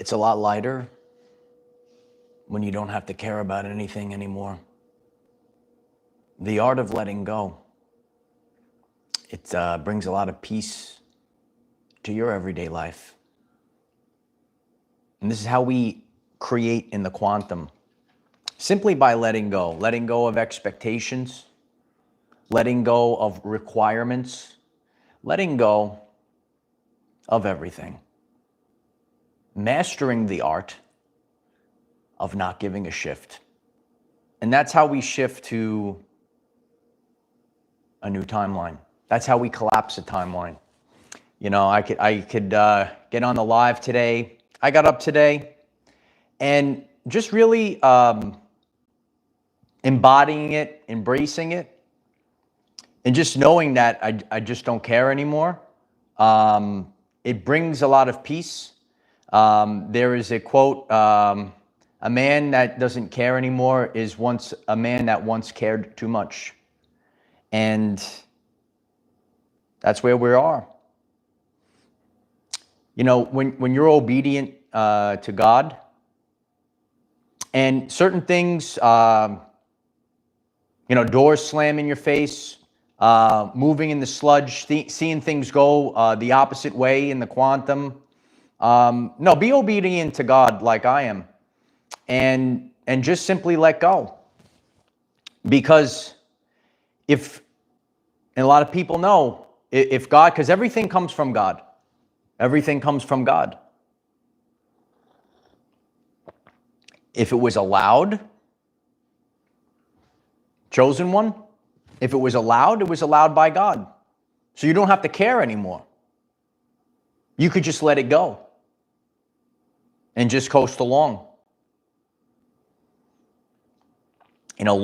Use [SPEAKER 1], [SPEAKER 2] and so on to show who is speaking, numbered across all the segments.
[SPEAKER 1] It's a lot lighter when you don't have to care about anything anymore. The art of letting go. It brings a lot of peace to your everyday life. And this is how we create in the quantum. Simply by letting go of expectations, letting go of requirements, letting go of everything. Mastering the art of not giving a shift. And that's how we shift to a new timeline. That's how we collapse a timeline. You know, I could get on the live today. I got up today and just really embodying it, embracing it, and just knowing that I just don't care anymore. It brings a lot of peace. There is a quote, a man that doesn't care anymore is once a man that once cared too much. And that's where we are. You know, when you're obedient to God, and certain things, you know, doors slam in your face, moving in the sludge, seeing things go the opposite way in the quantum. No, be obedient to God like I am, and just simply let go. Because and a lot of people know, if God, because everything comes from God. Everything comes from God. If it was allowed, chosen one, if it was allowed by God. So you don't have to care anymore. You could just let it go and just coast along. You know,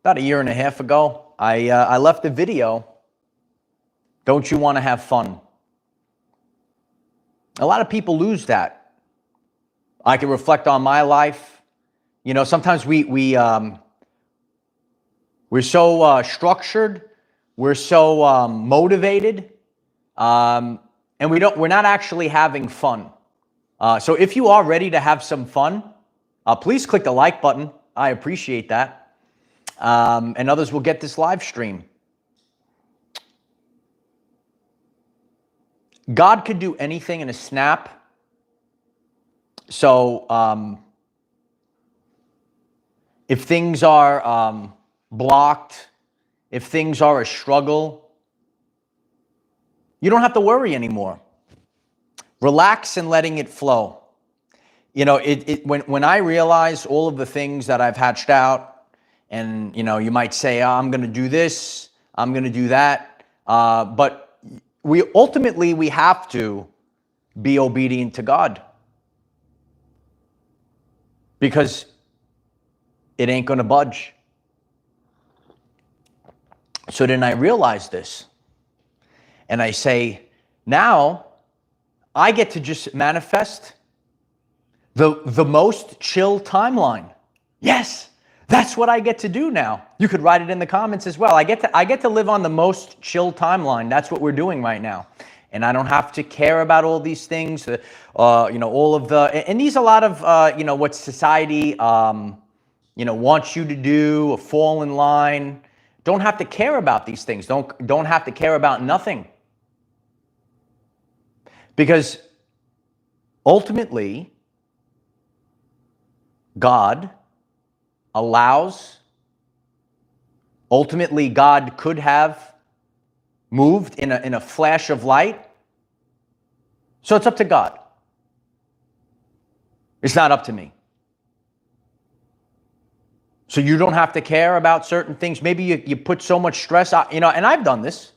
[SPEAKER 1] about a year and a half ago, I left a video, Don't You Want to Have Fun? A lot of people lose that. I can reflect on my life. You know, sometimes we're so structured, we're so motivated, and we're not actually having fun. So if you are ready to have some fun, please click the like button. I appreciate that. And others will get this live stream. God could do anything in a snap. So if things are blocked, if things are a struggle, you don't have to worry anymore. Relax and letting it flow. You know, when I realize all of the things that I've hatched out, and you know, you might say, oh, I'm going to do this, I'm going to do that, but we have to be obedient to God, because it ain't going to budge. So then I realize this, and I say, now I get to just manifest the most chill timeline. Yes, that's what I get to do now. You could write it in the comments as well. I get to live on the most chill timeline. That's what we're doing right now. And I don't have to care about all these things, you know, all of the, and these a lot of, you know, what society, you know, wants you to do, or fall in line. Don't have to care about these things. Don't have to care about nothing. Because ultimately, God allows, ultimately God could have moved in a flash of light. So it's up to God. It's not up to me. So you don't have to care about certain things. Maybe you put so much stress on, you know, and I've done this.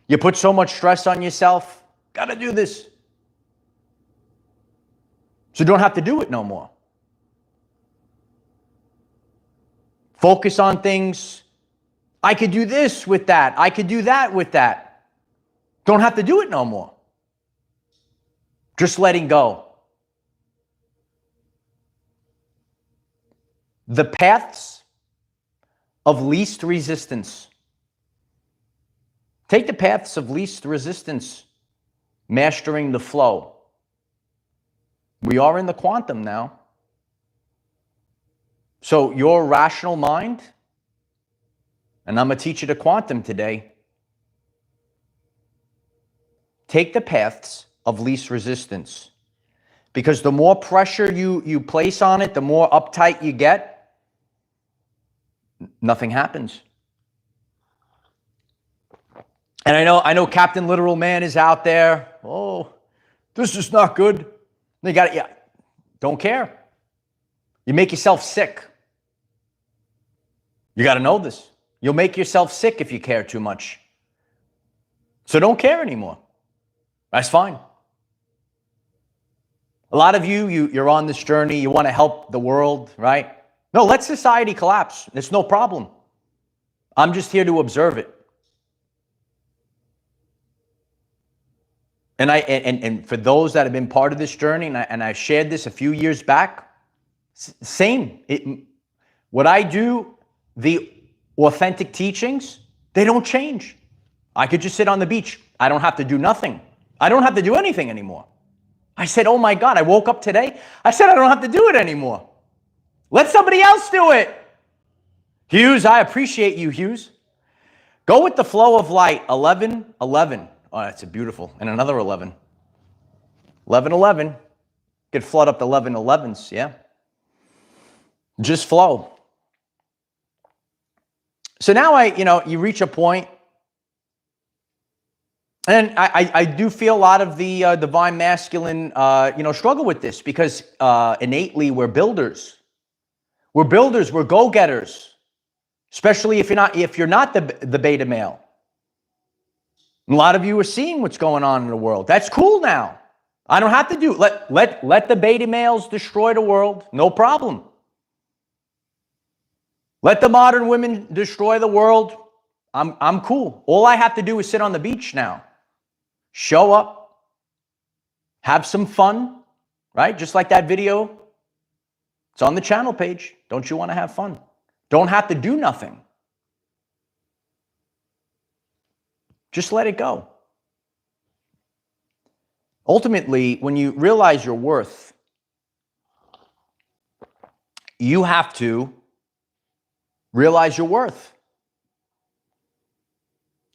[SPEAKER 1] You put so much stress on yourself, got to do this. So you don't have to do it no more. Focus on things. I could do this with that. I could do that with that. Don't have to do it no more. Just letting go. The paths of least resistance. Take the paths of least resistance, mastering the flow. We are in the quantum now. So your rational mind, and I'm going to teach you the quantum today, take the paths of least resistance. Because the more pressure you place on it, the more uptight you get, nothing happens. And I know Captain Literal Man is out there. Oh, this is not good. You got it. Yeah, don't care. You make yourself sick. You got to know this. You'll make yourself sick if you care too much. So don't care anymore. That's fine. A lot of you're on this journey. You want to help the world, right? No, let society collapse. It's no problem. I'm just here to observe it. And for those that have been part of this journey, and I shared this a few years back, same. What I do, the authentic teachings, they don't change. I could just sit on the beach. I don't have to do nothing. I don't have to do anything anymore. I said, oh my God, I woke up today. I said, I don't have to do it anymore. Let somebody else do it. Hughes, I appreciate you, Hughes. Go with the flow of light, 11:11. Oh, that's a beautiful. And another 11. 11:11. Could flood up the 11:11s, yeah? Just flow. So now you reach a point, and I do feel a lot of the divine masculine, struggle with this because innately we're builders. We're builders. We're go-getters, especially if you're not the beta male. A lot of you are seeing what's going on in the world. That's cool now. I don't have to do let the beta males destroy the world. No problem. Let the modern women destroy the world. I'm cool. All I have to do is sit on the beach now. Show up. Have some fun, right? Just like that video. It's on the channel page. Don't you want to have fun? Don't have to do nothing. Just let it go. Ultimately, when you realize your worth, you have to realize your worth.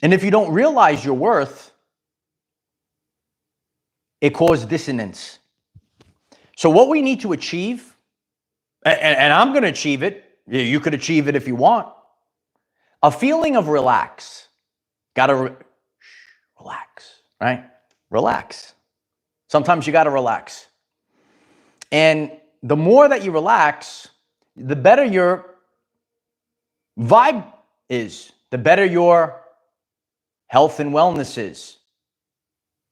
[SPEAKER 1] And if you don't realize your worth, it causes dissonance. So what we need to achieve, and I'm going to achieve it, you could achieve it if you want, a feeling of relax. Got to relax, right? Relax. Sometimes you got to relax. And the more that you relax, the better your vibe is, the better your health and wellness is.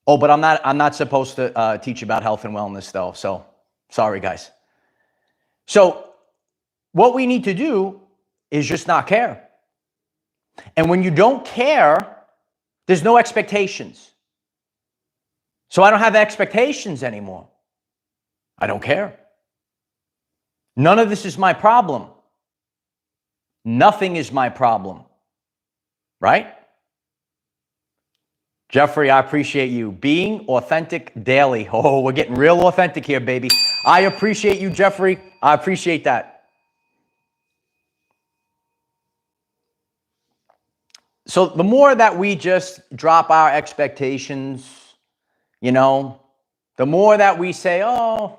[SPEAKER 1] Oh, but I'm not supposed to teach about health and wellness though. So sorry, guys. So what we need to do is just not care. And when you don't care, there's no expectations. So I don't have expectations anymore. I don't care. None of this is my problem. Nothing is my problem. Right? Jeffrey, I appreciate you. Being authentic daily. Oh, we're getting real authentic here, baby. I appreciate you, Jeffrey. I appreciate that. So the more that we just drop our expectations, the more that we say, oh,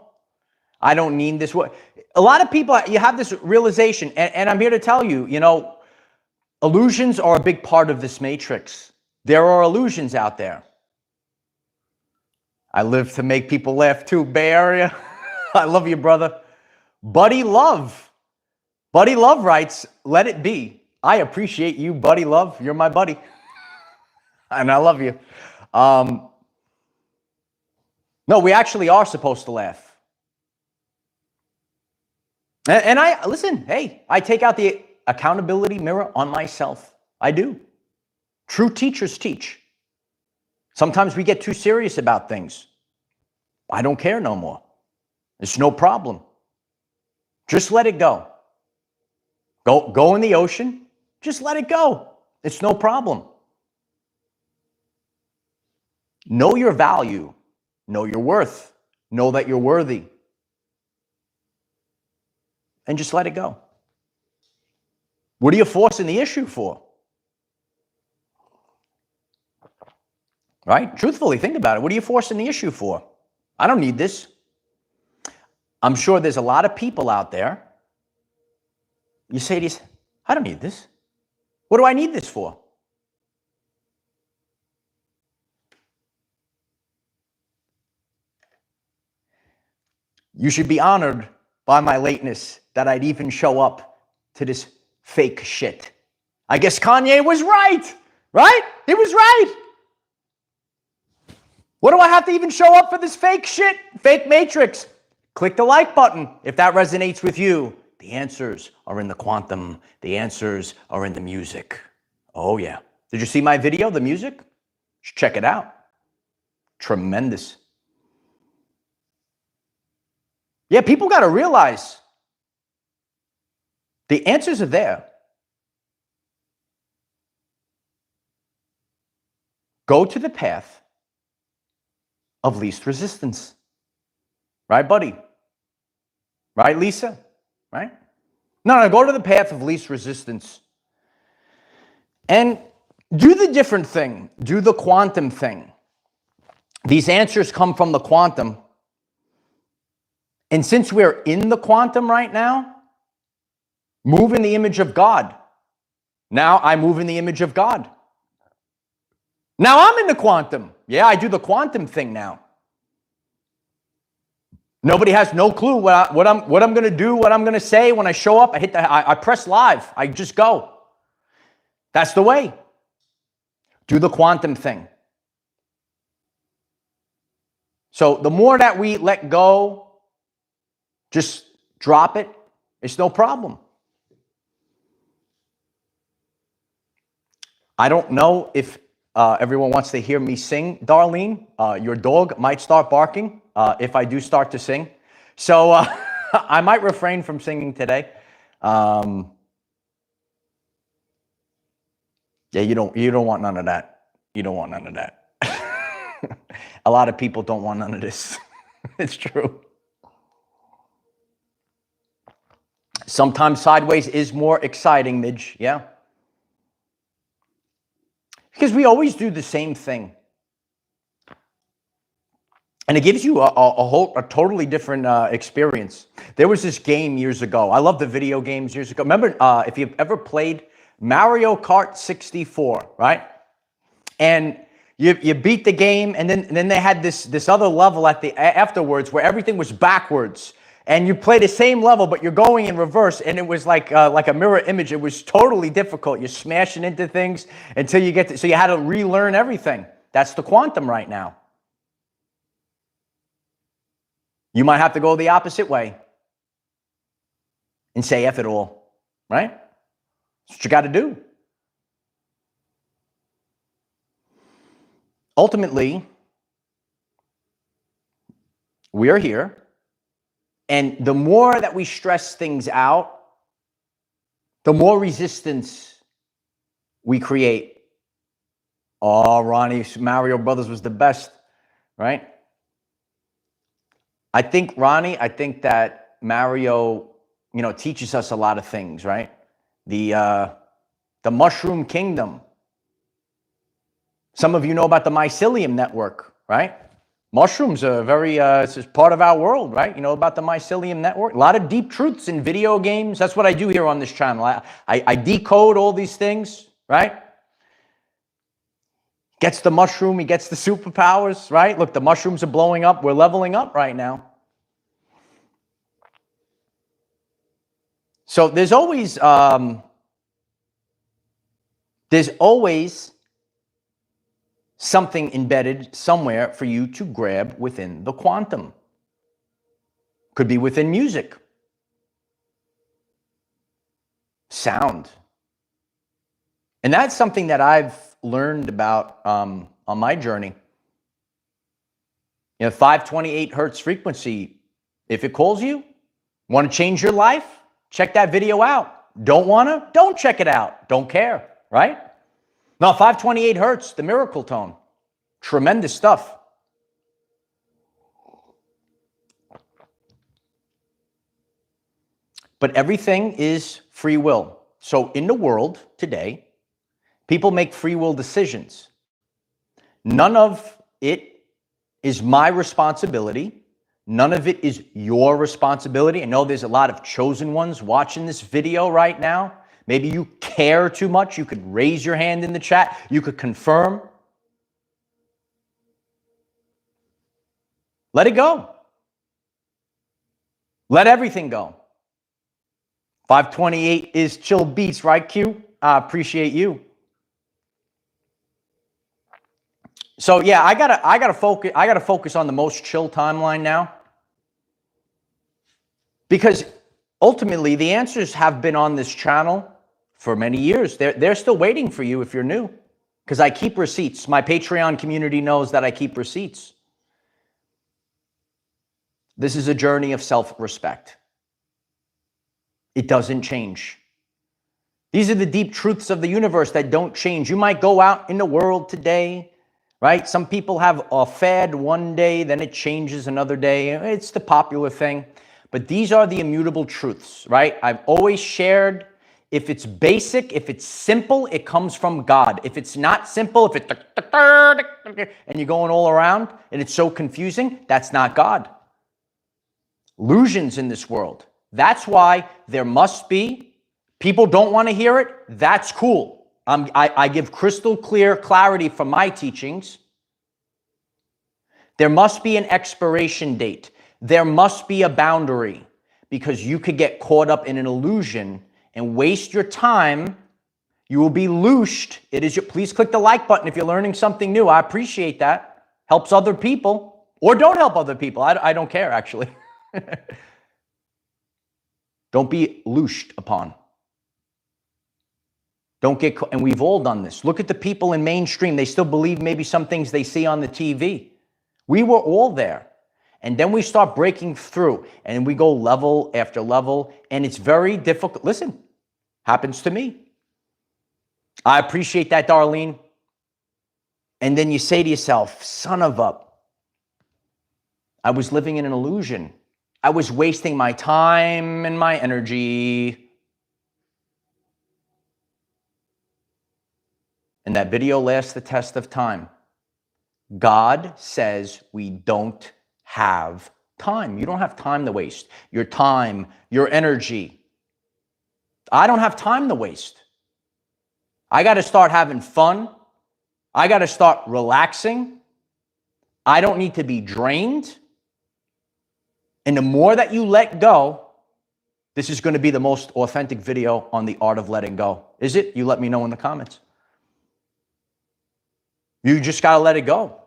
[SPEAKER 1] I don't need this. A lot of people, you have this realization, and I'm here to tell you, illusions are a big part of this matrix. There are illusions out there. I live to make people laugh too, Bay Area. I love you, brother. Buddy Love. Buddy Love writes, let it be. I appreciate you, Buddy Love. You're my buddy. And I love you. No, we actually are supposed to laugh. And listen, hey, I take out the accountability mirror on myself. I do. True teachers teach. Sometimes we get too serious about things. I don't care no more. It's no problem. Just let it go. Go in the ocean. Just let it go. It's no problem. Know your value. Know your worth. Know that you're worthy. And just let it go. What are you forcing the issue for? Right? Truthfully, think about it. What are you forcing the issue for? I don't need this. I'm sure there's a lot of people out there. You say to yourself, I don't need this. What do I need this for? You should be honored by my lateness that I'd even show up to this fake shit. I guess Kanye was right? He was right. What do I have to even show up for this fake shit? Fake matrix. Click the like button if that resonates with you. The answers are in the quantum. The answers are in the music. Oh, yeah. Did you see my video, the music? Check it out. Tremendous. Yeah, people got to realize the answers are there. Go to the path of least resistance. Right, buddy? Right, Lisa? Right? No, go to the path of least resistance. And do the different thing. Do the quantum thing. These answers come from the quantum. And since we're in the quantum right now, move in the image of God. Now I move in the image of God. Now I'm in the quantum. Yeah, I do the quantum thing now. Nobody has no clue what I'm going to do, what I'm going to say when I show up. I press live. I just go. That's the way. Do the quantum thing. So the more that we let go, just drop it. It's no problem. I don't know if everyone wants to hear me sing, Darlene. Your dog might start barking if I do start to sing. So I might refrain from singing today. Yeah, you don't want none of that. You don't want none of that. A lot of people don't want none of this. It's true. Sometimes sideways is more exciting, Midge. Yeah. Because we always do the same thing. And it gives you a totally different experience. There was this game years ago. I love the video games years ago. Remember, if you've ever played Mario Kart 64, right? And you beat the game, and then they had this other level afterwards where everything was backwards. And you play the same level, but you're going in reverse, and it was like a mirror image. It was totally difficult. You're smashing into things until you get to, so you had to relearn everything. That's the quantum right now. You might have to go the opposite way and say F it all, right? That's what you got to do. Ultimately, we are here. And the more that we stress things out, the more resistance we create. Oh, Ronnie, Mario Brothers was the best, right? I think that Mario, teaches us a lot of things, right? The Mushroom Kingdom. Some of you know about the mycelium network, right? Mushrooms are it's part of our world, right? You know about the mycelium network? A lot of deep truths in video games. That's what I do here on this channel. I decode all these things, right? Gets the mushroom, he gets the superpowers, right? Look, the mushrooms are blowing up. We're leveling up right now. So there's always something embedded somewhere for you to grab within the quantum. Could be within music, sound. And that's something that I've learned about on my journey. 528 hertz frequency, if it calls you, want to change your life, check that video out. Don't want to? Don't check it out. Don't care, right? No, 528 hertz, the miracle tone. Tremendous stuff. But everything is free will. So in the world today, people make free will decisions. None of it is my responsibility. None of it is your responsibility. I know there's a lot of chosen ones watching this video right now. Maybe you care too much. You could raise your hand in the chat. You could confirm. Let it go. Let everything go. 528 is chill beats, right, Q? I appreciate you. So yeah, I gotta focus on the most chill timeline now. Because ultimately the answers have been on this channel for many years. They're still waiting for you if you're new. Because I keep receipts. My Patreon community knows that I keep receipts. This is a journey of self-respect. It doesn't change. These are the deep truths of the universe that don't change. You might go out in the world today, right? Some people have a fad one day, then it changes another day. It's the popular thing. But these are the immutable truths, right? I've always shared, if it's basic, if it's simple, it comes from God. If it's not simple, if it's and you're going all around and it's so confusing, that's not God. Illusions in this world. That's why there must be, people don't want to hear it, that's cool. I give crystal clear clarity from my teachings. There must be an expiration date. There must be a boundary, because you could get caught up in an illusion and waste your time. You will be loosed. Please click the like button if you're learning something new. I appreciate that. Helps other people, or don't help other people. I don't care, actually. Don't be loosed upon. Don't get caught. And we've all done this. Look at the people in mainstream. They still believe maybe some things they see on the TV. We were all there. And then we start breaking through and we go level after level. And it's very difficult. Listen, happens to me. I appreciate that, Darlene. And then you say to yourself, son of a, I was living in an illusion. I was wasting my time and my energy. And that video lasts the test of time. God says we don't have time. You don't have time to waste. Your time, your energy. I don't have time to waste. I got to start having fun. I got to start relaxing. I don't need to be drained. And the more that you let go, this is going to be the most authentic video on the art of letting go. Is it? You let me know in the comments. You just got to let it go.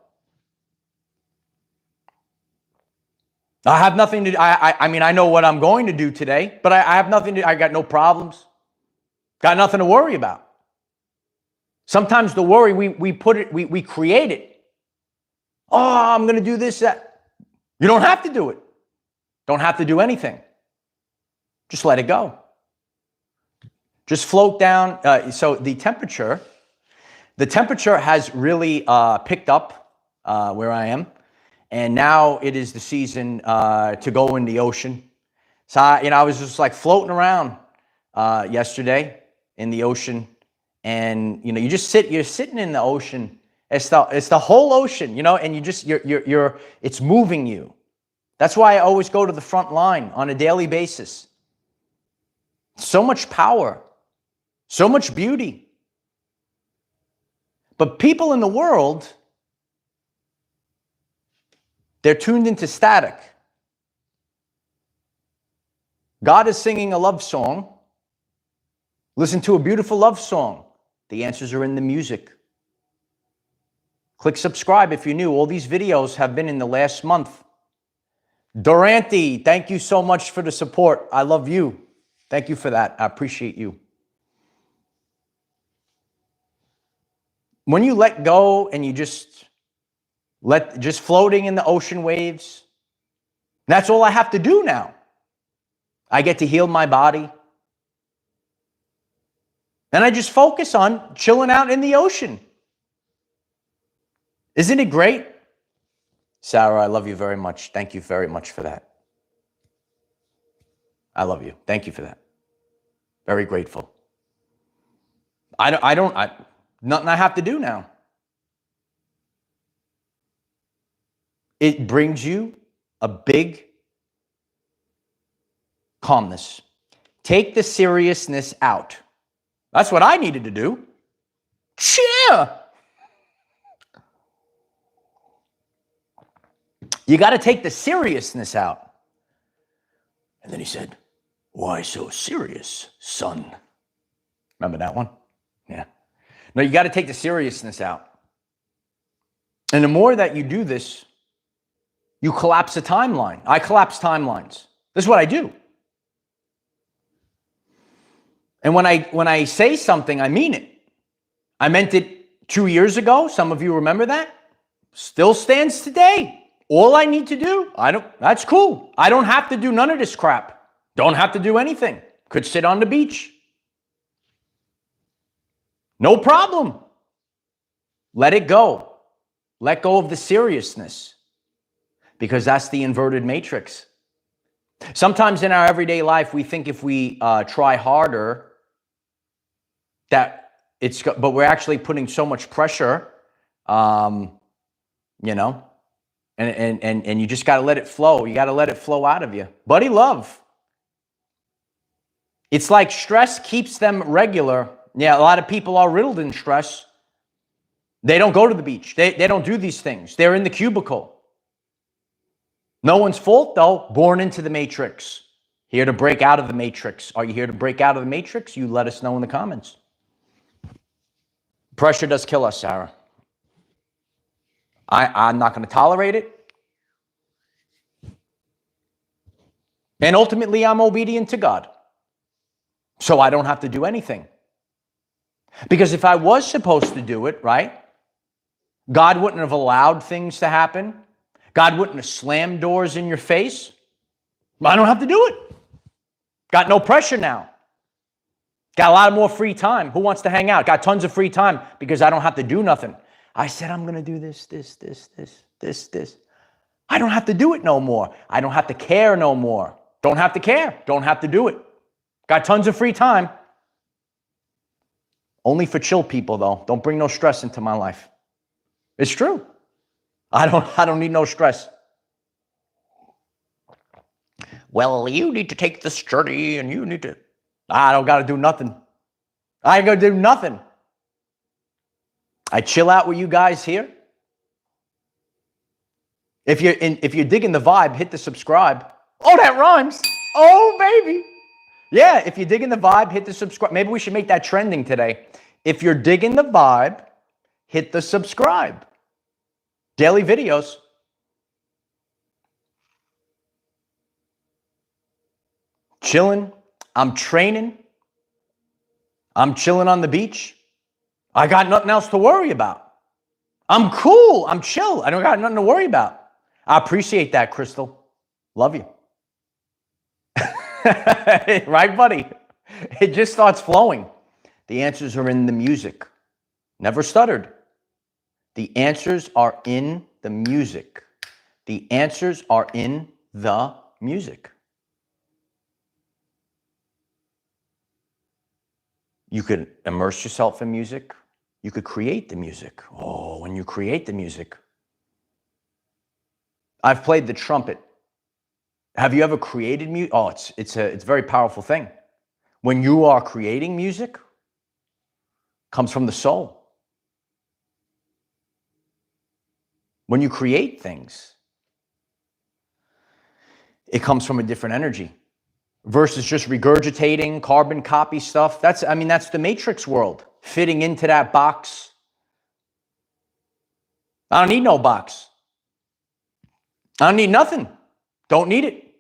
[SPEAKER 1] I have nothing to, I mean, I know what I'm going to do today, but I have nothing to, I got no problems. Got nothing to worry about. Sometimes the worry, we create it. Oh, I'm going to do this, that. You don't have to do it. Don't have to do anything. Just let it go. Just float down. So the temperature has really picked up where I am. And now it is the season to go in the ocean. So, I was just like floating around yesterday in the ocean. And, you're sitting in the ocean. It's the whole ocean, and it's moving you. That's why I always go to the front line on a daily basis. So much power, so much beauty. But people in the world, they're tuned into static. God is singing a love song. Listen to a beautiful love song. The answers are in the music. Click subscribe if you're new. All these videos have been in the last month. Durante, thank you so much for the support. I love you. Thank you for that. I appreciate you. When you let go and you just floating in the ocean waves, that's all I have to do now. I get to heal my body. And I just focus on chilling out in the ocean. Isn't it great? Sarah, I love you very much. Thank you very much for that. I love you. Thank you for that. Very grateful. Nothing I have to do now. It brings you a big calmness. Take the seriousness out. That's what I needed to do. Cheer. You got to take the seriousness out. And then he said, "Why so serious, son?" Remember that one? Yeah. No, you got to take the seriousness out. And the more that you do this, you collapse a timeline. I collapse timelines. This is what I do. And when I say something, I mean it. I meant it 2 years ago. Some of you remember that. Still stands today. All I need to do, that's cool. I don't have to do none of this crap. Don't have to do anything. Could sit on the beach. No problem. Let it go. Let go of the seriousness. Because that's the inverted matrix. Sometimes in our everyday life, we think if we try harder, but we're actually putting so much pressure, and you just got to let it flow. You got to let it flow out of you. Buddy love. It's like stress keeps them regular. Yeah, a lot of people are riddled in stress. They don't go to the beach. They don't do these things. They're in the cubicle. No one's fault, though. Born into the matrix. Here to break out of the matrix. Are you here to break out of the matrix? You let us know in the comments. Pressure does kill us, Sarah. I'm not going to tolerate it. And ultimately, I'm obedient to God. So I don't have to do anything. Because if I was supposed to do it, right, God wouldn't have allowed things to happen. God wouldn't have slammed doors in your face. I don't have to do it. Got no pressure now. Got a lot more free time. Who wants to hang out? Got tons of free time because I don't have to do nothing. I said, I'm going to do this. I don't have to do it no more. I don't have to care no more. Don't have to care. Don't have to do it. Got tons of free time. Only for chill people, though. Don't bring no stress into my life. It's true. I don't need no stress. Well, you need to take this journey and you need to... I don't got to do nothing. I ain't going to do nothing. I chill out with you guys here. If you're digging the vibe, hit the subscribe. Oh, that rhymes. Oh, baby. Yeah, if you're digging the vibe, hit the subscribe. Maybe we should make that trending today. If you're digging the vibe, hit the subscribe. Daily videos. Chilling. I'm training. I'm chilling on the beach. I got nothing else to worry about. I'm cool. I'm chill. I don't got nothing to worry about. I appreciate that, Crystal. Love you. Right, buddy? It just starts flowing. The answers are in the music. Never stuttered. The answers are in the music. The answers are in the music. You could immerse yourself in music. You could create the music. Oh, when you create the music. I've played the trumpet. Have you ever created music? Oh, it's a very powerful thing. When you are creating music, comes from the soul. When you create things, it comes from a different energy. Versus just regurgitating, carbon copy stuff. That's the matrix world. Fitting into that box. I don't need no box. I don't need nothing. Don't need it.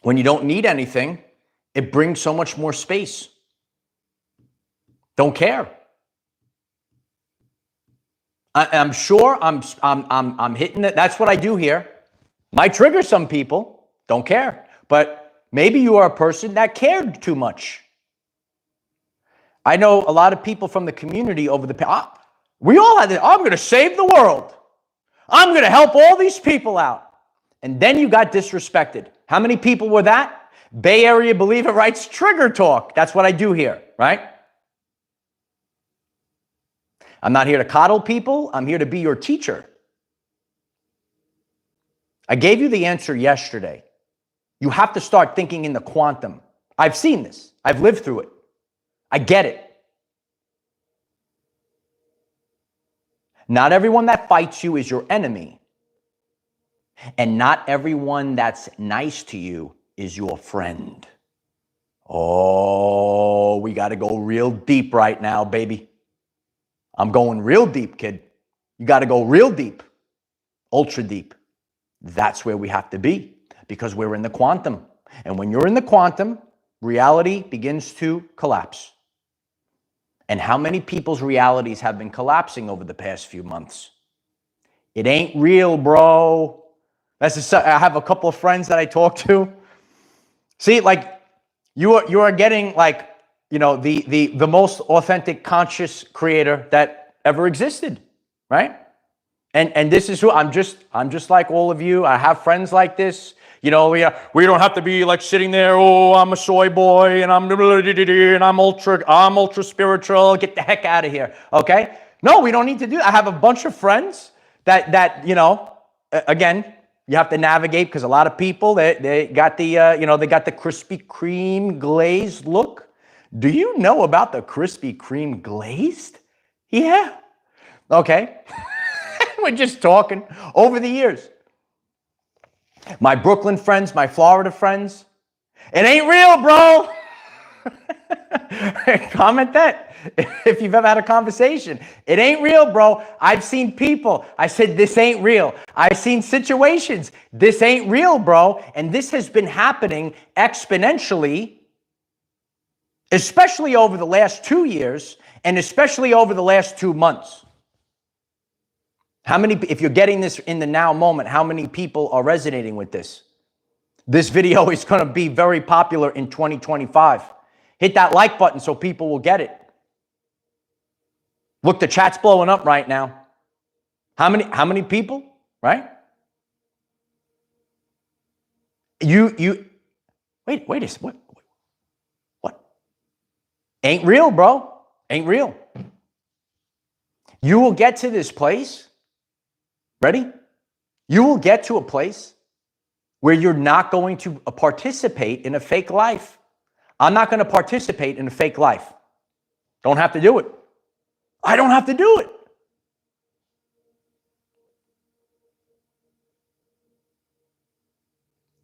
[SPEAKER 1] When you don't need anything, it brings so much more space. Don't care. I'm sure I'm hitting it. That's what I do here. Might trigger some people, don't care. But maybe you are a person that cared too much. I know a lot of people from the community over the past. We all had this, I'm going to save the world. I'm going to help all these people out. And then you got disrespected. How many people were that? Bay Area Believer writes trigger talk. That's what I do here, right? I'm not here to coddle people. I'm here to be your teacher. I gave you the answer yesterday. You have to start thinking in the quantum. I've seen this. I've lived through it. I get it. Not everyone that fights you is your enemy. And not everyone that's nice to you is your friend. Oh, we got to go real deep right now, baby. I'm going real deep, kid. You got to go real deep, ultra deep. That's where we have to be because we're in the quantum. And when you're in the quantum, reality begins to collapse. And how many people's realities have been collapsing over the past few months? It ain't real, bro. I have a couple of friends that I talk to. See, like you are getting like, the most authentic conscious creator that ever existed, right? And this is who I'm just like all of you. I have friends like this. We don't have to be like sitting there, oh, I'm a soy boy and I'm ultra spiritual. Get the heck out of here. Okay? No, we don't need to do that. I have a bunch of friends that again, you have to navigate because a lot of people they got the they got the Krispy Kreme glazed look. Do you know about the Krispy Kreme glazed? Yeah. Okay. We're just talking over the years. My Brooklyn friends, my Florida friends. It ain't real, bro. Comment that if you've ever had a conversation. It ain't real, bro. I've seen people. I said, this ain't real. I've seen situations. This ain't real, bro. And this has been happening exponentially, especially over the last 2 years and especially over the last 2 months. How many, if you're getting this in the now moment, how many people are resonating with this? This video is going to be very popular in 2025. Hit that like button so people will get it. Look, the chat's blowing up right now. How many people, right? Wait a second. What? Ain't real, bro. Ain't real. You will get to this place. Ready? You will get to a place where you're not going to participate in a fake life. I'm not going to participate in a fake life. Don't have to do it. I don't have to do it.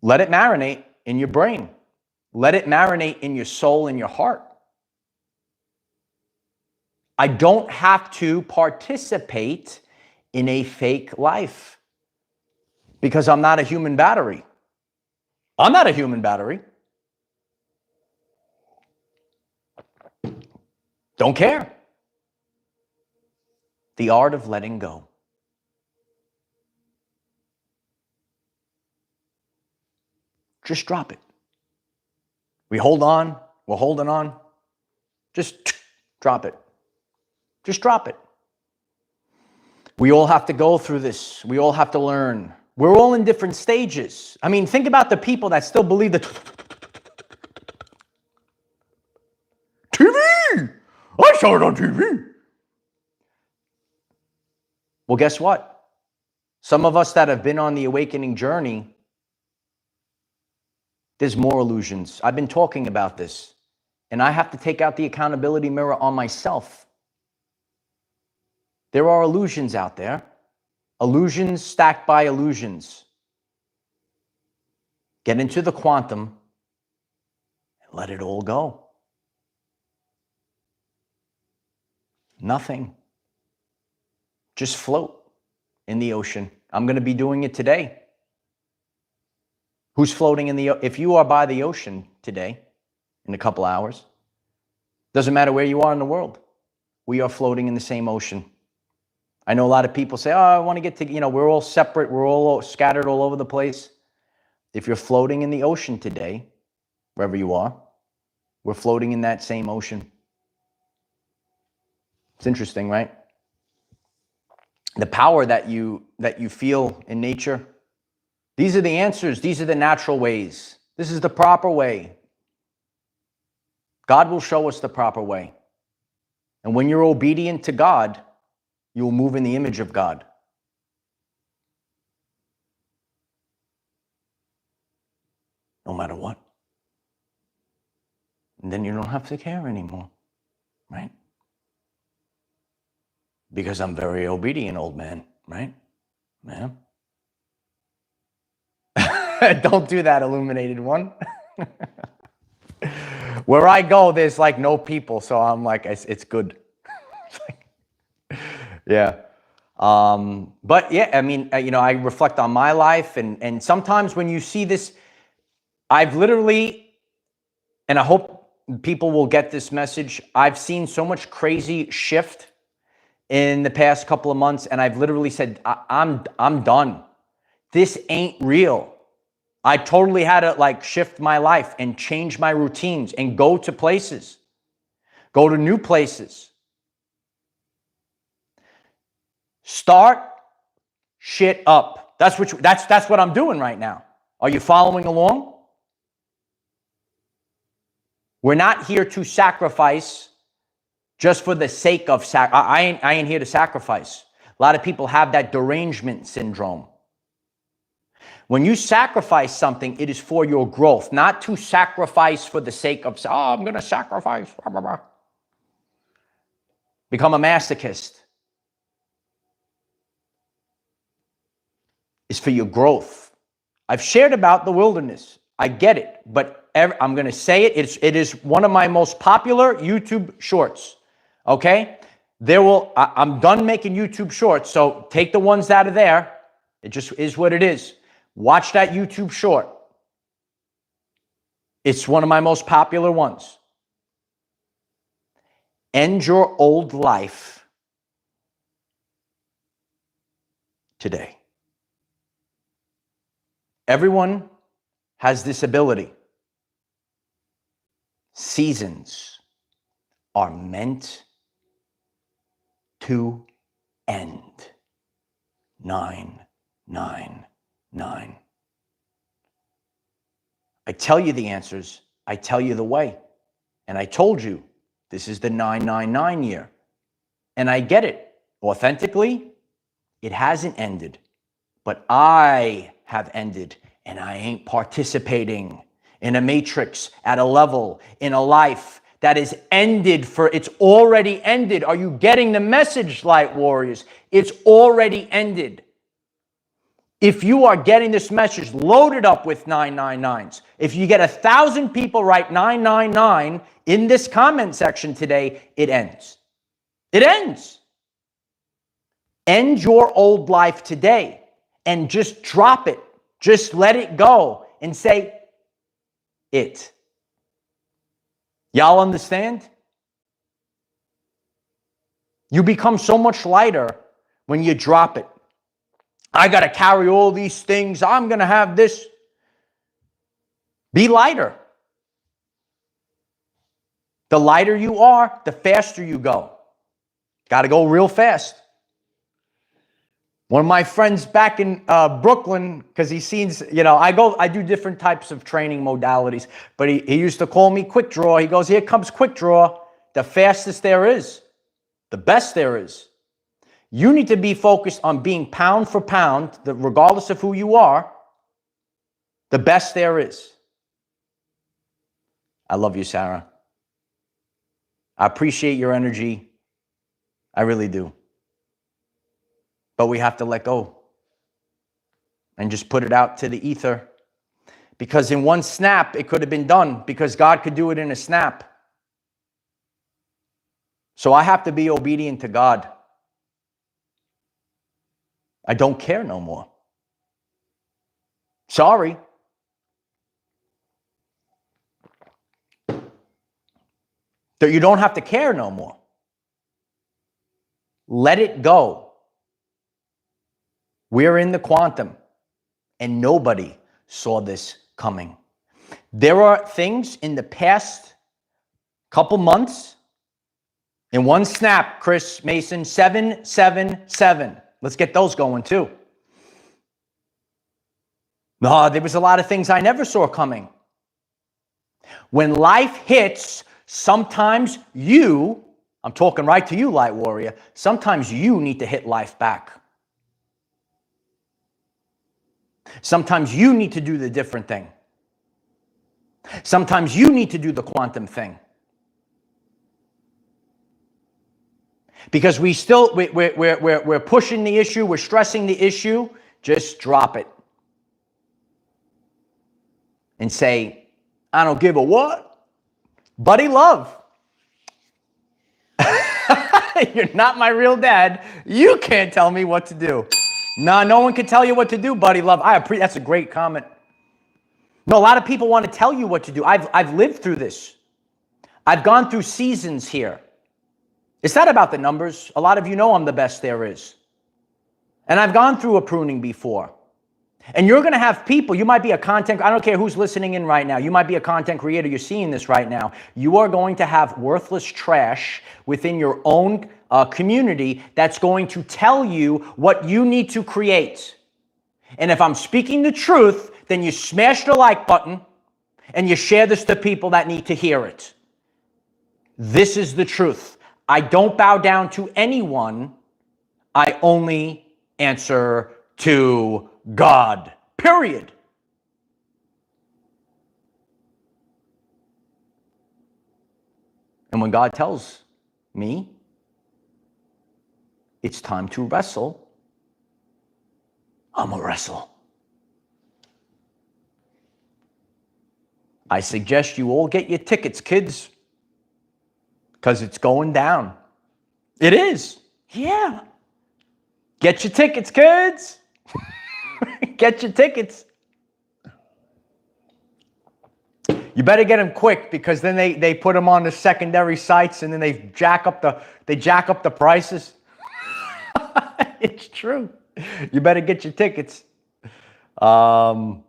[SPEAKER 1] Let it marinate in your brain. Let it marinate in your soul and your heart. I don't have to participate in a fake life because I'm not a human battery. I'm not a human battery. Don't care. The art of letting go. Just drop it. We hold on. We're holding on. Just drop it. Just drop it. We all have to go through this. We all have to learn. We're all in different stages. I mean, think about the people that still believe that TV. I saw it on TV. Well, guess what? Some of us that have been on the awakening journey, there's more illusions. I've been talking about this, and I have to take out the accountability mirror on myself. There are illusions out there. Illusions stacked by illusions. Get into the quantum and let it all go. Nothing. Just float in the ocean. I'm going to be doing it today. Who's floating in the ocean? If you are by the ocean today, in a couple hours, doesn't matter where you are in the world, we are floating in the same ocean. I know a lot of people say, oh, I want to get to, we're all separate. We're all scattered all over the place. If you're floating in the ocean today, wherever you are, we're floating in that same ocean. It's interesting, right? The power that you feel in nature, These are the answers. These are the natural ways. This is the proper way. God will show us the proper way. And when you're obedient to God, you'll move in the image of God. No matter what. And then you don't have to care anymore, right? Because I'm very obedient, old man, right? Man. Don't do that, illuminated one. Where I go, there's like no people, so I'm like, it's good. Yeah. But yeah, I mean, I reflect on my life, and sometimes when you see this, I've literally, and I hope people will get this message, I've seen so much crazy shift in the past couple of months, and I've literally said, I'm done. This ain't real. I totally had to like shift my life and change my routines and go to places, go to new places. Start shit up. That's what I'm doing right now. Are you following along? We're not here to sacrifice just for the sake of I ain't here to sacrifice. A lot of people have that derangement syndrome. When you sacrifice something, it is for your growth, not to sacrifice for the sake of, I'm going to sacrifice. Blah, blah, blah. Become a masochist. It's for your growth. I've shared about the wilderness. I get it, but I'm going to say it. It is one of my most popular YouTube shorts. Okay? I'm done making YouTube shorts, so take the ones that are there. It just is what it is. Watch that YouTube short. It's one of my most popular ones. End your old life today. Everyone has this ability. Seasons are meant to end. 999. I tell you the answers. I tell you the way. And I told you, this is the 999 year. And I get it. Authentically, it hasn't ended. But I have ended, and I ain't participating in a matrix at a level in a life that is ended it's already ended. Are you getting the message, light warriors? It's already ended. If you are getting this message loaded up with 999s, if you get 1,000 people write 999 in this comment section today, it ends. It ends. End your old life today and just drop it. Just let it go and say it. Y'all understand? You become so much lighter when you drop it. I got to carry all these things. I'm going to have this. Be lighter. The lighter you are, the faster you go. Got to go real fast. One of my friends back in Brooklyn, because he sees, I do different types of training modalities, but he used to call me Quick Draw. He goes, here comes Quick Draw, the fastest there is, the best there is. You need to be focused on being pound for pound, regardless of who you are, the best there is. I love you, Sarah. I appreciate your energy. I really do. But we have to let go and just put it out to the ether. Because in one snap, it could have been done, because God could do it in a snap. So I have to be obedient to God. I don't care no more. Sorry. That you don't have to care no more. Let it go. We're in the quantum, and nobody saw this coming. There are things in the past couple months, in one snap, Chris Mason, 777. Let's get those going too. No, there was a lot of things I never saw coming. When life hits, sometimes I'm talking right to you, light warrior, sometimes you need to hit life back. Sometimes you need to do the different thing. Sometimes you need to do the quantum thing. Because we're pushing the issue, we're stressing the issue, just drop it. And say, I don't give a what? Buddy love. You're not my real dad. You can't tell me what to do. Nah, no one can tell you what to do, buddy love. That's a great comment. No, a lot of people want to tell you what to do. I've lived through this. I've gone through seasons here. It's not about the numbers. A lot of you know I'm the best there is. And I've gone through a pruning before. And you're going to have people, you might be a I don't care who's listening in right now. You might be a content creator. You're seeing this right now. You are going to have worthless trash within your own community that's going to tell you what you need to create. And if I'm speaking the truth, then you smash the like button and you share this to people that need to hear it. This is the truth. I don't bow down to anyone. I only answer to God. Period. And when God tells me it's time to wrestle, I'm a wrestle. I suggest you all get your tickets, kids, because it's going down. It is. Yeah. Get your tickets, kids. Get your tickets. You better get them quick, because then they put them on the secondary sites and then they jack up the prices. It's true. You better get your tickets. Yeah.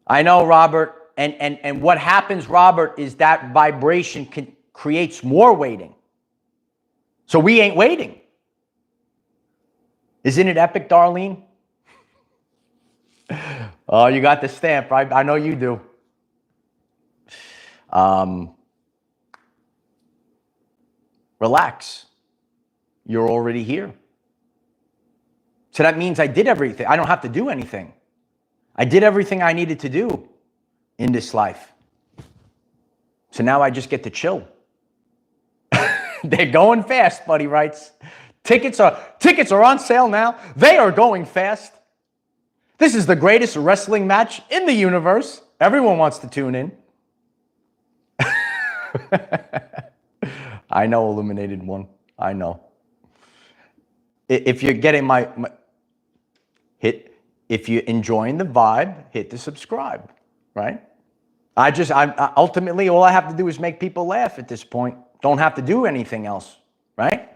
[SPEAKER 1] I know, Robert. And what happens, Robert, is that vibration creates more waiting. So we ain't waiting. Isn't it epic, Darlene? Oh, you got the stamp, right? I know you do. Relax. You're already here. So that means I did everything. I don't have to do anything. I did everything I needed to do in this life. So now I just get to chill. They're going fast, buddy writes. Tickets are on sale now. They are going fast. This is the greatest wrestling match in the universe. Everyone wants to tune in. I know, Illuminated One. I know. If you're getting if you're enjoying the vibe, hit the subscribe, right? I ultimately, all I have to do is make people laugh at this point. Don't have to do anything else, right?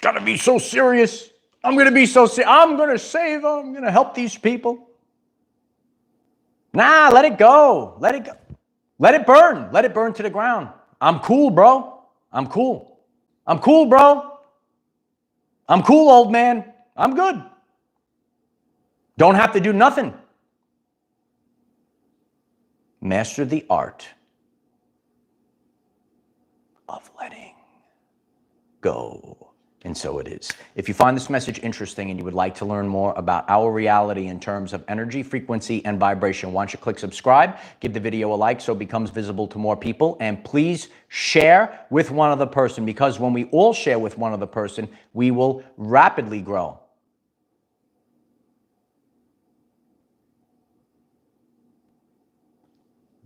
[SPEAKER 1] Gotta be so serious. I'm going to be so serious. I'm going to save them. I'm going to help these people. Nah, let it go. Let it go. Let it burn. Let it burn to the ground. I'm cool, bro. I'm cool. I'm cool, bro. I'm cool, old man. I'm good. Don't have to do nothing. Master the art of letting go. And so it is. If you find this message interesting and you would like to learn more about our reality in terms of energy, frequency, and vibration, why don't you click subscribe, give the video a like so it becomes visible to more people, and please share with one other person, because when we all share with one other person, we will rapidly grow.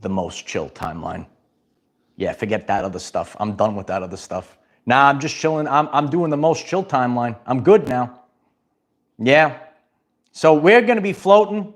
[SPEAKER 1] The most chill timeline. Yeah, forget that other stuff. I'm done with that other stuff. Nah, I'm just chilling. I'm doing the most chill timeline. I'm good now. Yeah. So we're going to be floating.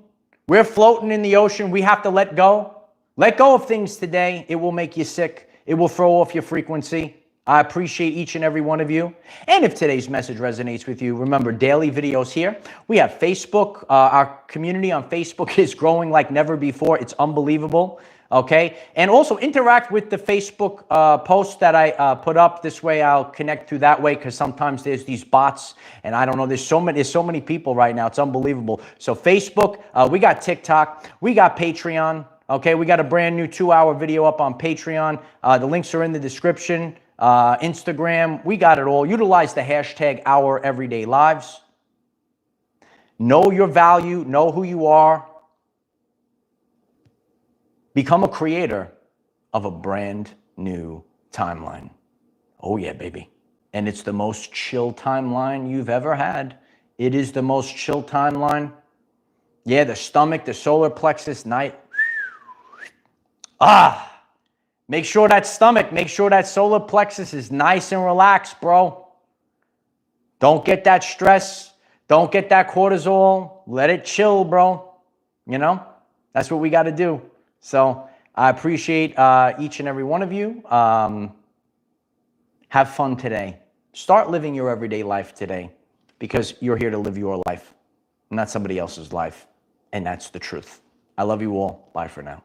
[SPEAKER 1] We're floating in the ocean. We have to let go. Let go of things today. It will make you sick. It will throw off your frequency. I appreciate each and every one of you. And if today's message resonates with you, remember, daily videos here. We have Facebook. Our community on Facebook is growing like never before. It's unbelievable. Okay, and also interact with the Facebook post that I put up. This way, I'll connect through that way, because sometimes there's these bots, and I don't know. There's so many people right now. It's unbelievable. So Facebook, we got TikTok, we got Patreon. Okay, we got a brand new 2-hour video up on Patreon. The links are in the description. Instagram, we got it all. Utilize the hashtag OurEverydayLives. Know your value. Know who you are. Become a creator of a brand new timeline. Oh yeah, baby. And it's the most chill timeline you've ever had. It is the most chill timeline. Yeah, the stomach, the solar plexus, night. Make sure that stomach, make sure that solar plexus is nice and relaxed, bro. Don't get that stress. Don't get that cortisol. Let it chill, bro. You know, that's what we got to do. So I appreciate each and every one of you. Have fun today. Start living your everyday life today, because you're here to live your life, not somebody else's life. And that's the truth. I love you all. Bye for now.